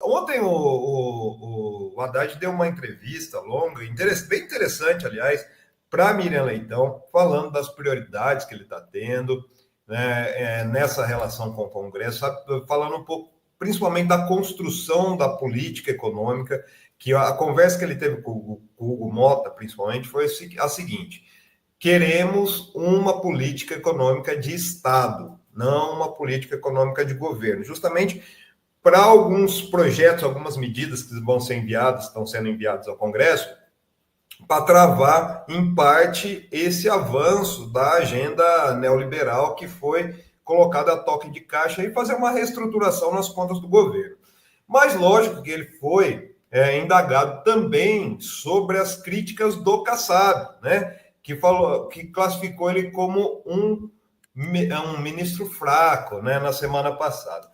Ontem o Haddad deu uma entrevista longa, bem interessante, aliás, para a Miriam Leitão, falando das prioridades que ele está tendo, né, nessa relação com o Congresso, falando um pouco, principalmente da construção da política econômica, que a conversa que ele teve com o Hugo Mota, principalmente, foi a seguinte: queremos uma política econômica de Estado, não uma política econômica de governo, justamente para alguns projetos, algumas medidas que vão ser enviadas, estão sendo enviados ao Congresso, para travar, em parte, esse avanço da agenda neoliberal que foi colocada a toque de caixa e fazer uma reestruturação nas contas do governo. Mas, lógico que ele foi indagado também sobre as críticas do Kassab, né? Que classificou ele como um ministro fraco, né, na semana passada.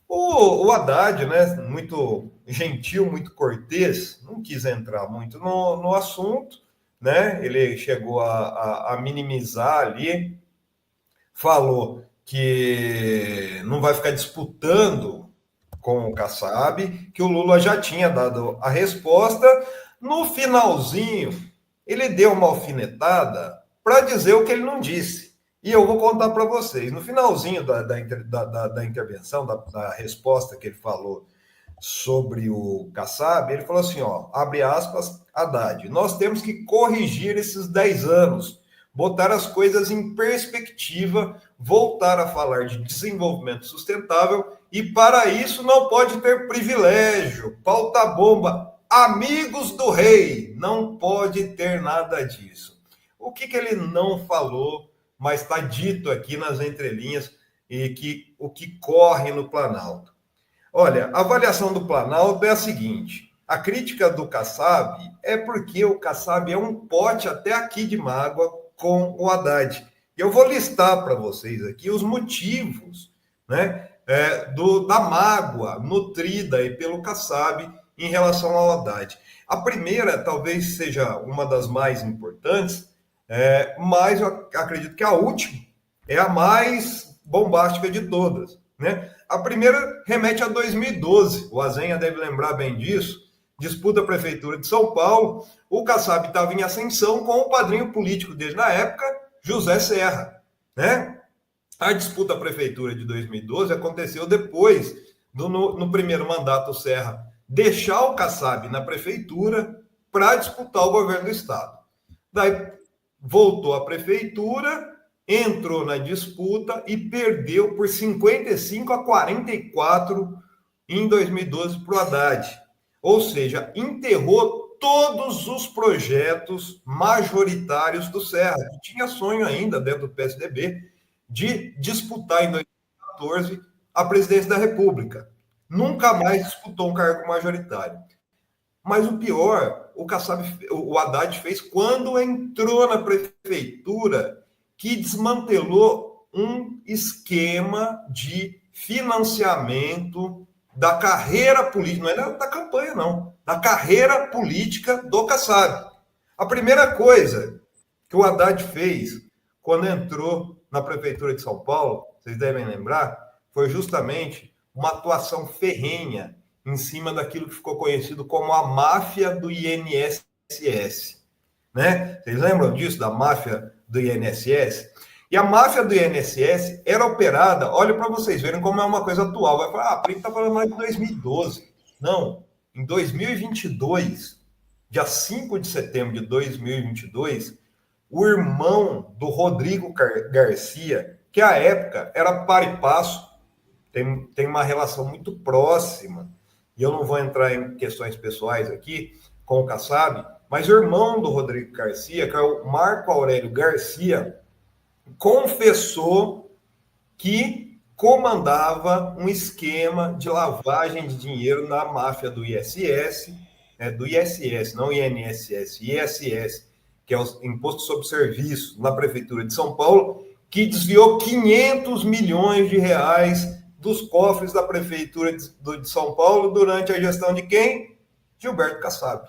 O Haddad, né, muito gentil, muito cortês, não quis entrar muito no assunto, né? Ele chegou a minimizar ali, falou que não vai ficar disputando com o Kassab, que o Lula já tinha dado a resposta. No finalzinho, ele deu uma alfinetada para dizer o que ele não disse. E eu vou contar para vocês. No finalzinho da intervenção, da resposta que ele falou sobre o Kassab, ele falou assim, ó, abre aspas, Haddad, nós temos que corrigir esses 10 anos, botar as coisas em perspectiva, voltar a falar de desenvolvimento sustentável e, para isso, não pode ter privilégio, pauta bomba, amigos do rei, não pode ter nada disso. O que ele não falou, mas está dito aqui nas entrelinhas, e o que corre no Planalto? Olha, a avaliação do Planalto é a seguinte: a crítica do Kassab é porque o Kassab é um pote até aqui de mágoa com o Haddad. E eu vou listar para vocês aqui os motivos, né, da mágoa nutrida aí pelo Kassab em relação ao Haddad. A primeira talvez seja uma das mais importantes, mas eu acredito que a última é a mais bombástica de todas, né? A primeira remete a 2012, o Azenha deve lembrar bem disso, disputa a Prefeitura de São Paulo, o Kassab estava em ascensão com o padrinho político dele na época, José Serra, né? A disputa à Prefeitura de 2012 aconteceu depois, no primeiro mandato, o Serra deixar o Kassab na Prefeitura para disputar o governo do Estado. Daí voltou à Prefeitura, entrou na disputa e perdeu por 55-44 em 2012 para o Haddad. Ou seja, enterrou todos os projetos majoritários do Serra, que tinha sonho ainda dentro do PSDB de disputar em 2014 a presidência da República. Nunca mais disputou um cargo majoritário. Mas o pior, o Haddad fez quando entrou na prefeitura, que desmantelou um esquema de financiamento da carreira política, não é da campanha, não, da carreira política do Kassab. A primeira coisa que o Haddad fez quando entrou na Prefeitura de São Paulo, vocês devem lembrar, foi justamente uma atuação ferrenha em cima daquilo que ficou conhecido como a máfia do INSS. Né? Vocês lembram disso, da máfia do INSS? E a máfia do INSS era operada, olha para vocês verem como é uma coisa atual. Vai falar, a Pri está falando mais de 2012. Não, em 2022, dia 5 de setembro de 2022, o irmão do Rodrigo Garcia, que à época era par e passo, tem uma relação muito próxima, e eu não vou entrar em questões pessoais aqui com o Kassab, mas o irmão do Rodrigo Garcia, que é o Marco Aurélio Garcia, confessou que comandava um esquema de lavagem de dinheiro na máfia do ISS, do ISS, não INSS, ISS, que é o Imposto sobre Serviço, na Prefeitura de São Paulo, que desviou 500 milhões de reais dos cofres da Prefeitura de São Paulo durante a gestão de quem? Gilberto Kassab.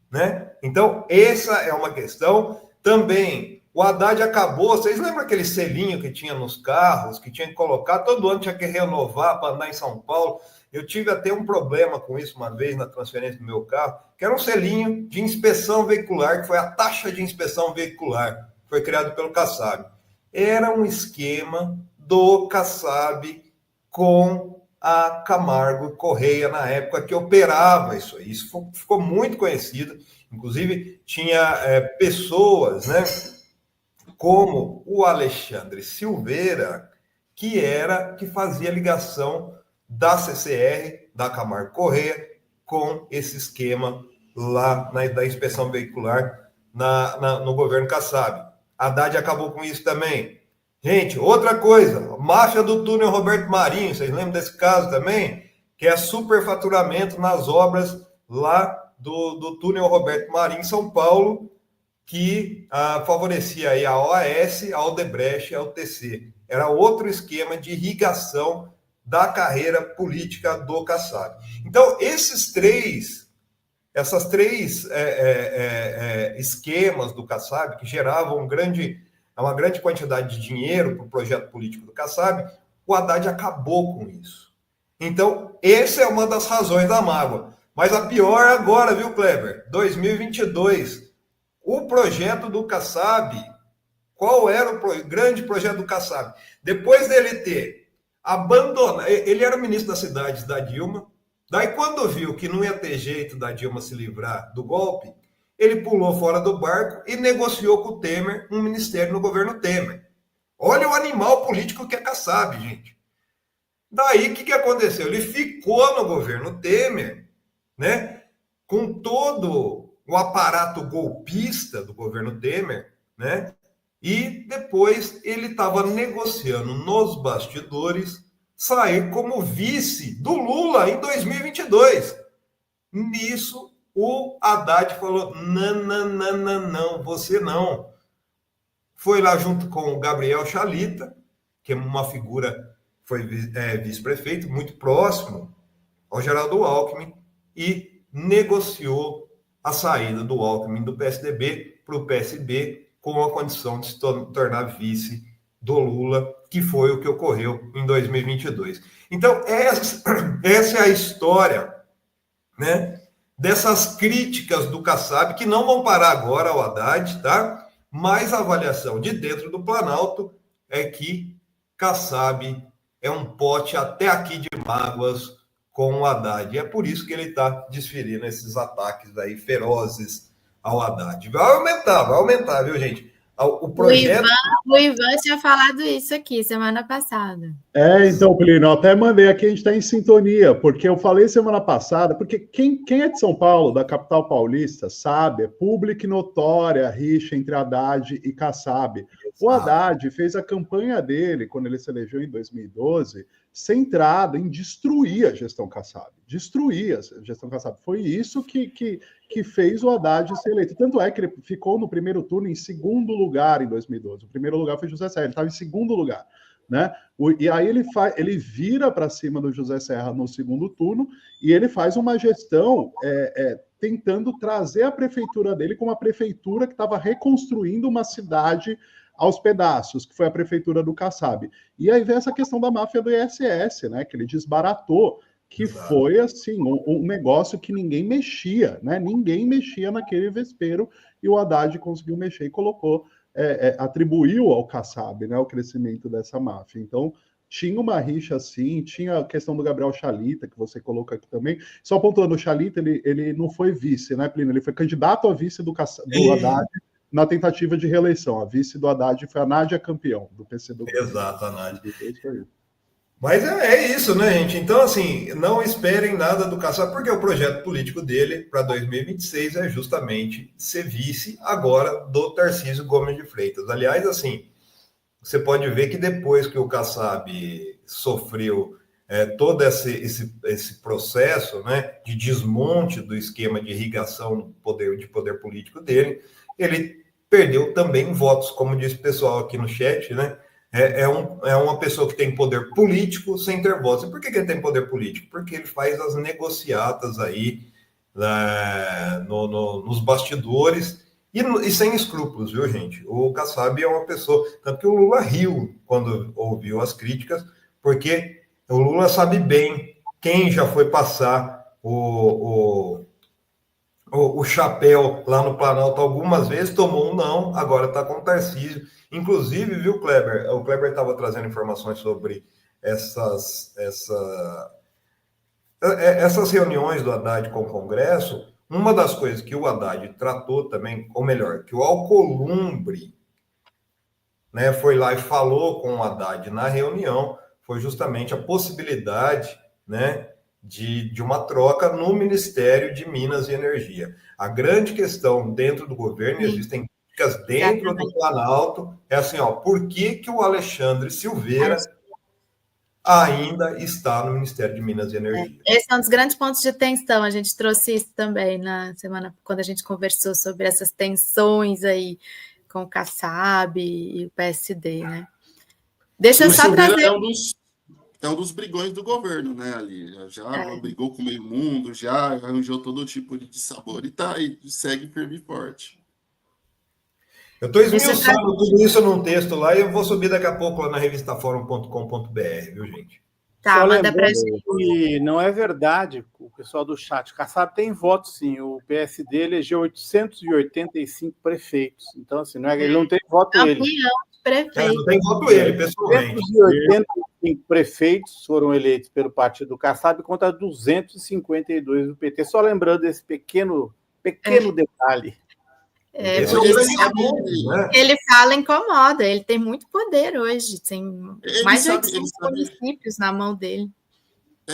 Né? Então, essa é uma questão. Também, o Haddad acabou... Vocês lembram aquele selinho que tinha nos carros, que tinha que colocar? Todo ano tinha que renovar para andar em São Paulo. Eu tive até um problema com isso uma vez na transferência do meu carro, que era um selinho de inspeção veicular, que foi a taxa de inspeção veicular, que foi criado pelo Kassab. Era um esquema do Kassab com a Camargo Correia, na época que operava isso aí. Isso ficou muito conhecido. Inclusive, tinha pessoas, né, como o Alexandre Silveira, que fazia ligação da CCR, da Camargo Correia, com esse esquema lá da inspeção veicular no governo Kassab. Haddad acabou com isso também. Gente, outra coisa, a máfia do túnel Roberto Marinho, vocês lembram desse caso também? Que é superfaturamento nas obras lá do túnel Roberto Marinho, em São Paulo, que favorecia aí a OAS, a Odebrecht e a UTC. Era outro esquema de irrigação da carreira política do Kassab. Então, essas três esquemas do Kassab, que geravam uma grande quantidade de dinheiro para o projeto político do Kassab, o Haddad acabou com isso. Então, essa é uma das razões da mágoa. Mas a pior agora, viu, Kleber? 2022. O projeto do Kassab, qual era o grande projeto do Kassab? Depois dele ter abandonado, ele era o ministro das cidades da Dilma, daí quando viu que não ia ter jeito da Dilma se livrar do golpe, ele pulou fora do barco e negociou com o Temer um ministério no governo Temer. Olha o animal político que é Kassab, gente. Daí, o que aconteceu? Ele ficou no governo Temer, né, com todo o aparato golpista do governo Temer, né, e depois ele estava negociando nos bastidores sair como vice do Lula em 2022. Nisso, o Haddad falou, não, você não. Foi lá junto com o Gabriel Chalita, que é uma figura, foi vice-prefeito, muito próximo ao Geraldo Alckmin, e negociou a saída do Alckmin do PSDB para o PSB com a condição de se tornar vice do Lula, que foi o que ocorreu em 2022. Então, essa é a história, né, dessas críticas do Kassab, que não vão parar agora ao Haddad, tá? Mas a avaliação de dentro do Planalto é que Kassab é um pote até aqui de mágoas com o Haddad. E é por isso que ele está desferindo esses ataques aí ferozes ao Haddad. Vai aumentar, viu, gente? O projeto... O Ivan tinha falado isso aqui semana passada. Então, Plínio, eu até mandei aqui, a gente está em sintonia, porque eu falei semana passada, porque quem é de São Paulo, da capital paulista, sabe, é pública e notória a rixa entre Haddad e Kassab. O Haddad fez a campanha dele, quando ele se elegeu em 2012, centrada em destruir a gestão Kassab. Destruir a gestão Kassab. Foi isso que fez o Haddad ser eleito. Tanto é que ele ficou no primeiro turno em segundo lugar em 2012. O primeiro lugar foi José Serra, ele estava em segundo lugar, né? E aí ele vira para cima do José Serra no segundo turno e ele faz uma gestão tentando trazer a prefeitura dele como uma prefeitura que estava reconstruindo uma cidade aos pedaços, que foi a prefeitura do Kassab. E aí vem essa questão da máfia do ISS, né, que ele desbaratou, que foi assim, um negócio que ninguém mexia, né? Ninguém mexia naquele vespeiro, e o Haddad conseguiu mexer e colocou, atribuiu ao Kassab, né, o crescimento dessa máfia. Então, tinha uma rixa assim, tinha a questão do Gabriel Chalita, que você colocou aqui também. Só pontuando, o Chalita, ele não foi vice, né, Plínio? Ele foi candidato a vice do Haddad na tentativa de reeleição. A vice do Haddad foi a Nádia Campeão, do PCdoB. Exato, a Nádia. Mas é isso, né, gente? Então, assim, não esperem nada do Kassab, porque o projeto político dele para 2026 é justamente ser vice agora do Tarcísio Gomes de Freitas. Aliás, assim, você pode ver que depois que o Kassab sofreu todo esse processo, né, de desmonte do esquema de irrigação de poder político dele, ele perdeu também votos, como disse o pessoal aqui no chat, né? É uma pessoa que tem poder político sem ter votos. E por que ele tem poder político? Porque ele faz as negociatas aí nos bastidores e sem escrúpulos, viu, gente? O Kassab é uma pessoa... Tanto que o Lula riu quando ouviu as críticas, porque o Lula sabe bem quem já foi passar o chapéu lá no Planalto algumas vezes, tomou um não, agora está com o Tarcísio. Inclusive, viu, Kleber? O Kleber estava trazendo informações sobre essas reuniões do Haddad com o Congresso. Uma das coisas que o Haddad tratou também, ou melhor, que o Alcolumbre, né, foi lá e falou com o Haddad na reunião, foi justamente a possibilidade, né, de uma troca no Ministério de Minas e Energia. A grande questão dentro do governo, existem críticas dentro do Planalto, é assim, ó, por que o Alexandre Silveira ainda está no Ministério de Minas e Energia? Esse é um dos grandes pontos de tensão, a gente trouxe isso também na semana, quando a gente conversou sobre essas tensões aí com o Kassab e o PSD, né? Deixa eu só trazer... É um dos brigões do governo, né, ali. Já brigou com o meio mundo, já arranjou todo tipo de sabor e segue firme e forte. Eu estou esmiuçando tudo isso num texto lá e eu vou subir daqui a pouco lá na revistaforum.com.br, viu, gente? Tá, manda pra gente. E não é verdade, o pessoal do chat. O Kassab tem voto, sim. O PSD elegeu 885 prefeitos. Então, assim, não é, ele não tem voto ele. Prefeito. Não tem voto ele, pessoalmente. 885 prefeitos foram eleitos pelo partido do Kassab contra 252 do PT. Só lembrando esse pequeno detalhe. Ele fala incomoda, ele tem muito poder hoje, tem mais de 800 municípios na mão dele.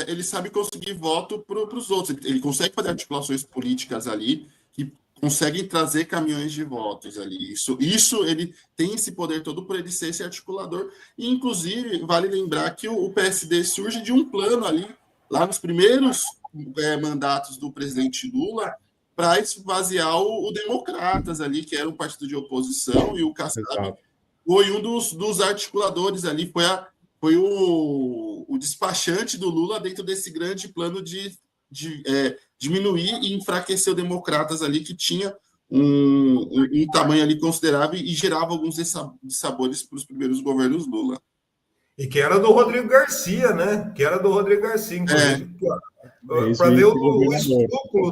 Ele sabe conseguir voto para os outros, ele consegue fazer articulações políticas ali que conseguem trazer caminhões de votos ali. Isso ele tem esse poder todo por ele ser esse articulador. E, inclusive, vale lembrar que o PSD surge de um plano ali, lá nos primeiros mandatos do presidente Lula, para esvaziar o Democratas ali, que era um partido de oposição, e o Kassab foi um dos articuladores ali, foi o despachante do Lula dentro desse grande plano de diminuir e enfraquecer o Democratas ali, que tinha um tamanho ali considerável e gerava alguns dissabores para os primeiros governos Lula. E que era do Rodrigo Garcia, né? Inclusive, para ver o escrúpulo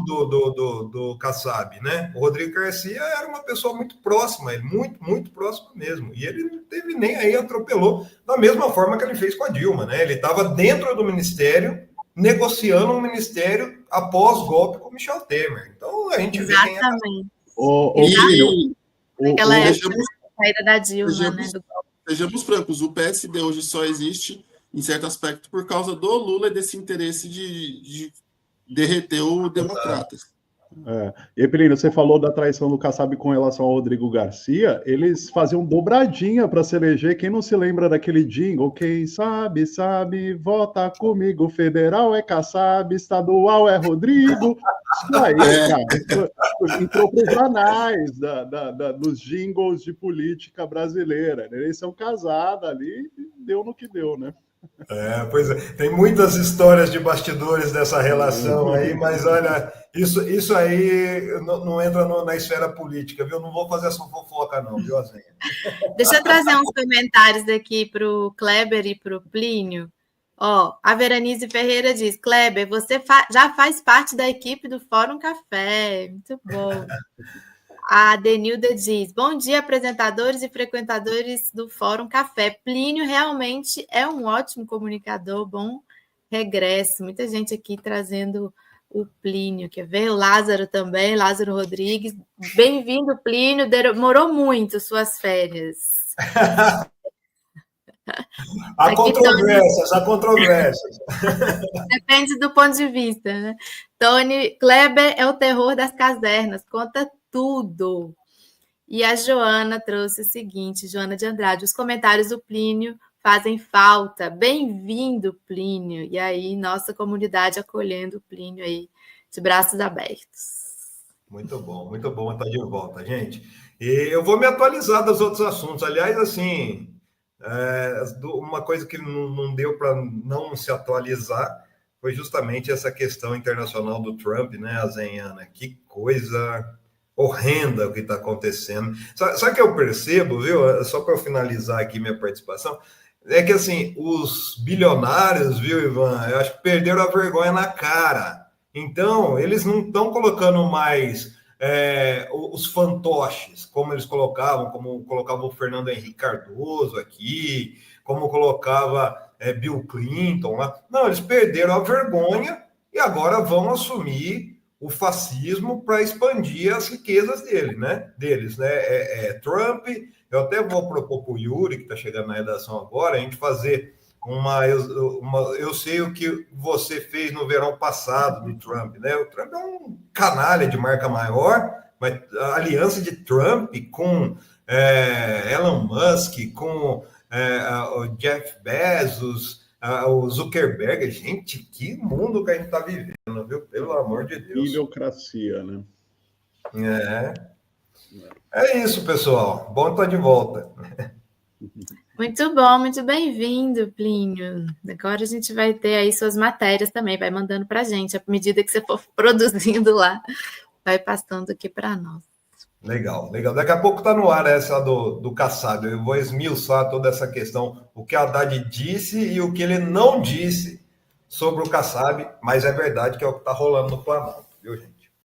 do Kassab, né? O Rodrigo Garcia era uma pessoa muito próxima, ele muito próximo mesmo. E ele não teve nem aí, atropelou, da mesma forma que ele fez com a Dilma, né? Ele estava dentro do ministério, negociando um ministério após golpe com Michel Temer. Então, a gente vê quem é... Naquela época, a saída da Dilma, né? Sejamos francos, o PSD hoje só existe, em certo aspecto, por causa do Lula e desse interesse de derreter o Democratas. E, Pelino, você falou da traição do Kassab com relação ao Rodrigo Garcia. Eles faziam dobradinha para se eleger. Quem não se lembra daquele jingle? Quem sabe, vota comigo. Federal é Kassab, estadual é Rodrigo. Isso aí, cara. Entrou para os anais dos jingles de política brasileira. Eles são casados ali, deu no que deu, né? Pois é, tem muitas histórias de bastidores dessa relação aí, mas olha, isso aí não entra na esfera política, viu? Não vou fazer essa fofoca não, viu, Azenha? Deixa eu trazer uns comentários aqui para o Kleber e para o Plínio. A Veranize Ferreira diz: Kleber, você já faz parte da equipe do Fórum Café. Muito bom. A Denilda diz: bom dia, apresentadores e frequentadores do Fórum Café. Plínio realmente é um ótimo comunicador, bom regresso. Muita gente aqui trazendo o Plínio. Quer ver? O Lázaro também, Lázaro Rodrigues. Bem-vindo, Plínio. Demorou muito suas férias. Há controvérsias. Depende do ponto de vista, né? Tony Kleber é o terror das casernas, conta tudo. E a Joana trouxe o seguinte, Joana de Andrade: os comentários do Plínio fazem falta. Bem-vindo, Plínio. E aí, nossa comunidade acolhendo o Plínio aí, de braços abertos. Muito bom estar de volta, gente. E eu vou me atualizar dos outros assuntos. Aliás, assim, uma coisa que não deu para não se atualizar foi justamente essa questão internacional do Trump, né, Azenhana? Que coisa horrenda o que está acontecendo. Sabe o que eu percebo, viu? Só para eu finalizar aqui minha participação, É que, assim, os bilionários, viu, Ivan, eu acho que perderam a vergonha na cara. Então, eles não estão colocando mais os fantoches, como eles colocavam, como colocava o Fernando Henrique Cardoso aqui, como colocava Bill Clinton lá. Não, eles perderam a vergonha e agora vão assumir o fascismo para expandir as riquezas deles, né? Trump, eu até vou propor para o Yuri, que está chegando na redação agora, a gente fazer eu sei o que você fez no verão passado do Trump, né? O Trump é um canalha de marca maior, mas a aliança de Trump com Elon Musk, com o Jeff Bezos, o Zuckerberg, gente, que mundo que a gente está vivendo, viu? Pelo amor de Deus. Idiocracia, né? É isso, pessoal. Bom estar de volta. Muito bom, muito bem-vindo, Plínio. Agora a gente vai ter aí suas matérias também, vai mandando para a gente. À medida que você for produzindo lá, vai passando aqui para nós. Legal, legal. Daqui a pouco está no ar essa do Kassab. Eu vou esmiuçar toda essa questão, o que a Haddad disse e o que ele não disse sobre o Kassab, mas é verdade que é o que está rolando no Planalto, viu, gente?